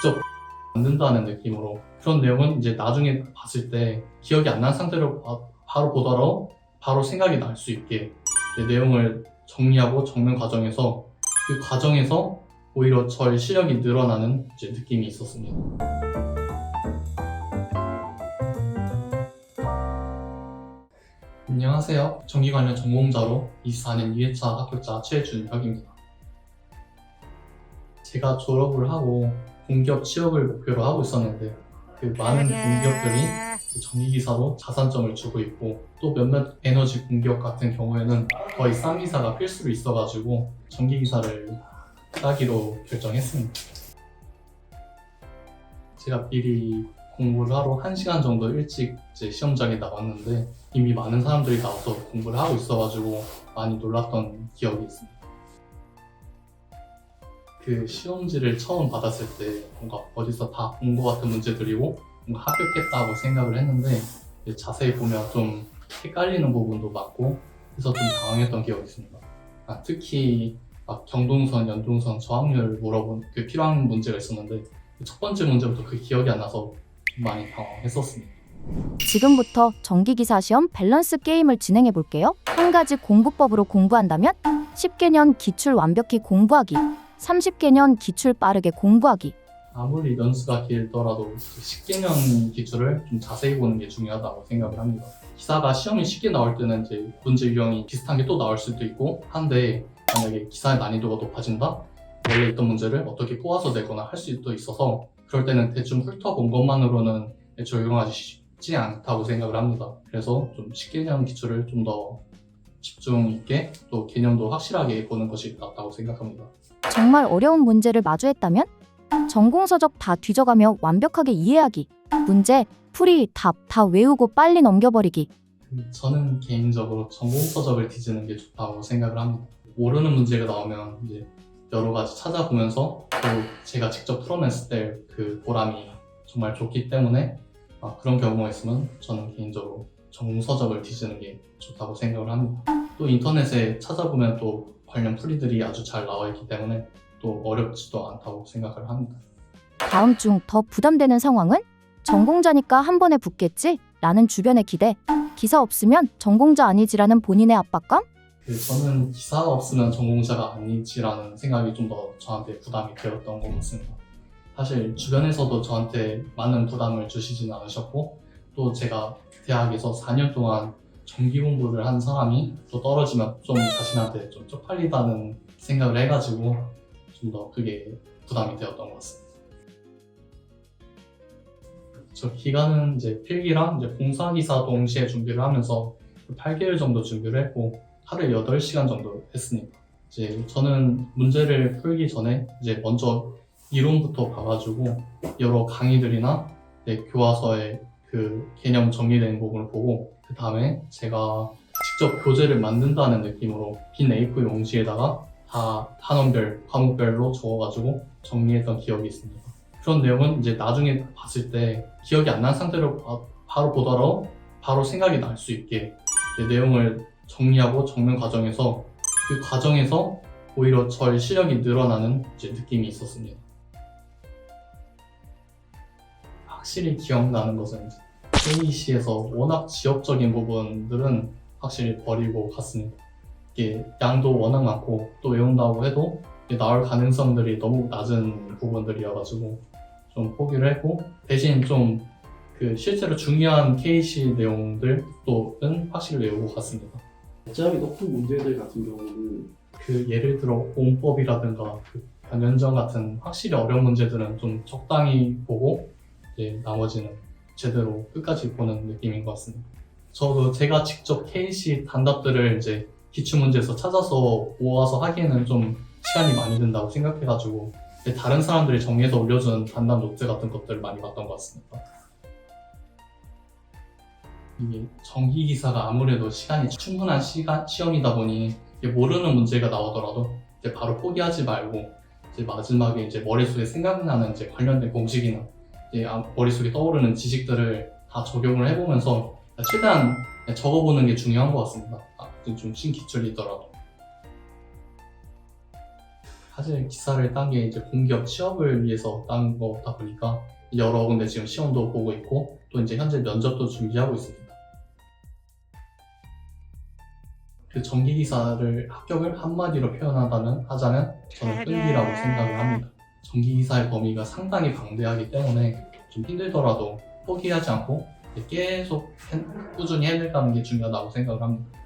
직접 만든다는 느낌으로 그런 내용은 이제 나중에 봤을 때 기억이 안 난 상태로 바로 보더라도 바로 생각이 날 수 있게 내용을 정리하고 적는 과정에서 그 과정에서 오히려 저의 실력이 늘어나는 이제 느낌이 있었습니다. 안녕하세요. 전기 관련 전공자로 24년 2회차 합격자 최준혁입니다. 제가 졸업을 하고 공기업 취업을 목표로 하고 있었는데 그 많은 공기업들이 전기기사로 자산점을 주고 있고 또 몇몇 에너지 공기업 같은 경우에는 거의 쌍기사가 필수로 있어가지고 전기기사를 따기로 결정했습니다. 제가 미리 공부를 하러 1시간 정도 일찍 이제 시험장에 나왔는데 이미 많은 사람들이 나와서 공부를 하고 있어가지고 많이 놀랐던 기억이 있습니다. 그 시험지를 처음 받았을 때 뭔가 어디서 다 본 것 같은 문제들이고 뭔가 합격했다고 생각을 했는데 자세히 보면 좀 헷갈리는 부분도 많고 그래서 좀 당황했던 기억이 있습니다. 특히 경동선, 연동선, 저항률 물어본 그 필요한 문제가 있었는데 첫 번째 문제부터 그 기억이 안 나서 좀 많이 당황했었습니다. 지금부터 전기기사 시험 밸런스 게임을 진행해 볼게요. 한 가지 공부법으로 공부한다면 10개년 기출 완벽히 공부하기, 30개년 기출 빠르게 공부하기. 아무리 연수가 길더라도 10개년 기출을 좀 자세히 보는 게 중요하다고 생각을 합니다. 기사가 시험이 쉽게 나올 때는 이제 문제 유형이 비슷한 게 또 나올 수도 있고 한데 만약에 기사의 난이도가 높아진다? 원래 있던 문제를 어떻게 꼬아서 내거나 할 수도 있어서 그럴 때는 대충 훑어본 것만으로는 적용하기 쉽지 않다고 생각을 합니다. 그래서 좀 10개년 기출을 좀 더 집중 있게 또 개념도 확실하게 보는 것이 낫다고 생각합니다. 정말 어려운 문제를 마주했다면 전공서적 다 뒤져가며 완벽하게 이해하기. 문제, 풀이, 답 다 외우고 빨리 넘겨버리기. 저는 개인적으로 전공서적을 뒤지는 게 좋다고 생각을 합니다. 모르는 문제가 나오면 이제 여러 가지 찾아보면서 또 제가 직접 풀어냈을 때 그 보람이 정말 좋기 때문에 그런 경우가 있으면 저는 개인적으로 전공서적을 뒤지는 게 좋다고 생각을 합니다. 또 인터넷에 찾아보면 또 관련 풀이들이 아주 잘 나와 있기 때문에 또 어렵지도 않다고 생각을 합니다. 다음 중 더 부담되는 상황은 전공자니까 한 번에 붙겠지? 라는 주변의 기대. 기사 없으면 전공자 아니지라는 본인의 압박감? 저는 기사 없으면 전공자가 아니지라는 생각이 좀 더 저한테 부담이 되었던 것 같습니다. 사실 주변에서도 저한테 많은 부담을 주시지는 않으셨고 또 제가 대학에서 4년 동안 전기 공부를 한 사람이 또 떨어지면 좀 자신한테 좀 쪽팔리다는 생각을 해가지고 좀 더 그게 부담이 되었던 것 같습니다. 저 기간은 이제 필기랑 이제 봉사기사 동시에 준비를 하면서 8개월 정도 준비를 했고 하루에 8시간 정도 했습니다. 이제 저는 문제를 풀기 전에 이제 먼저 이론부터 봐가지고 여러 강의들이나 교과서에 그 개념 정리된 부분을 보고 그 다음에 제가 직접 교재를 만든다는 느낌으로 빈 A4 용지에다가 다 단원별, 과목별로 적어가지고 정리했던 기억이 있습니다. 그런 내용은 이제 나중에 봤을 때 기억이 안 난 상태로 바로 보더라도 바로 생각이 날 수 있게 내용을 정리하고 적는 과정에서 그 과정에서 오히려 저의 실력이 늘어나는 이제 느낌이 있었습니다. 확실히 기억나는 것은 KC에서 워낙 지역적인 부분들은 확실히 버리고 갔습니다. 이게 양도 워낙 많고 또 외운다고 해도 나올 가능성들이 너무 낮은 부분들이어가지고 좀 포기를 했고 대신 좀 그 실제로 중요한 KC 내용들은 확실히 외우고 갔습니다. 적점이 높은 문제들 같은 경우는 그 예를 들어 온법이라든가 그 변연정 같은 확실히 어려운 문제들은 좀 적당히 보고 이제 나머지는 제대로 끝까지 보는 느낌인 것 같습니다. 저도 제가 직접 KC 단답들을 이제 기출문제에서 찾아서 모아서 하기에는 좀 시간이 많이 든다고 생각해가지고 다른 사람들이 정리해서 올려준 단답 노트 같은 것들을 많이 봤던 것 같습니다. 이게 전기기사가 아무래도 시간이 충분한 시험이다 보니 모르는 문제가 나오더라도 이제 바로 포기하지 말고 이제 마지막에 이제 머릿속에 생각나는 이제 관련된 공식이나 이제 머릿속에 떠오르는 지식들을 다 적용을 해보면서 최대한 적어보는 게 중요한 것 같습니다. 좀 신기출이더라도. 사실 기사를 딴 게 이제 공기업 취업을 위해서 딴 거다 보니까 여러 군데 지금 시험도 보고 있고 또 이제 현재 면접도 준비하고 있습니다. 그 전기기사를 합격을 한마디로 하자면 저는 끌기라고 생각을 합니다. 전기기사의 범위가 상당히 방대하기 때문에 좀 힘들더라도 포기하지 않고 계속 꾸준히 해내가는 게 중요하다고 생각을 합니다.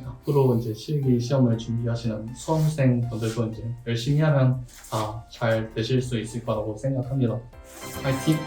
앞으로 이제 실기 시험을 준비하시는 수험생 분들도 이제 열심히 하면 다 잘 되실 수 있을 거라고 생각합니다. 파이팅!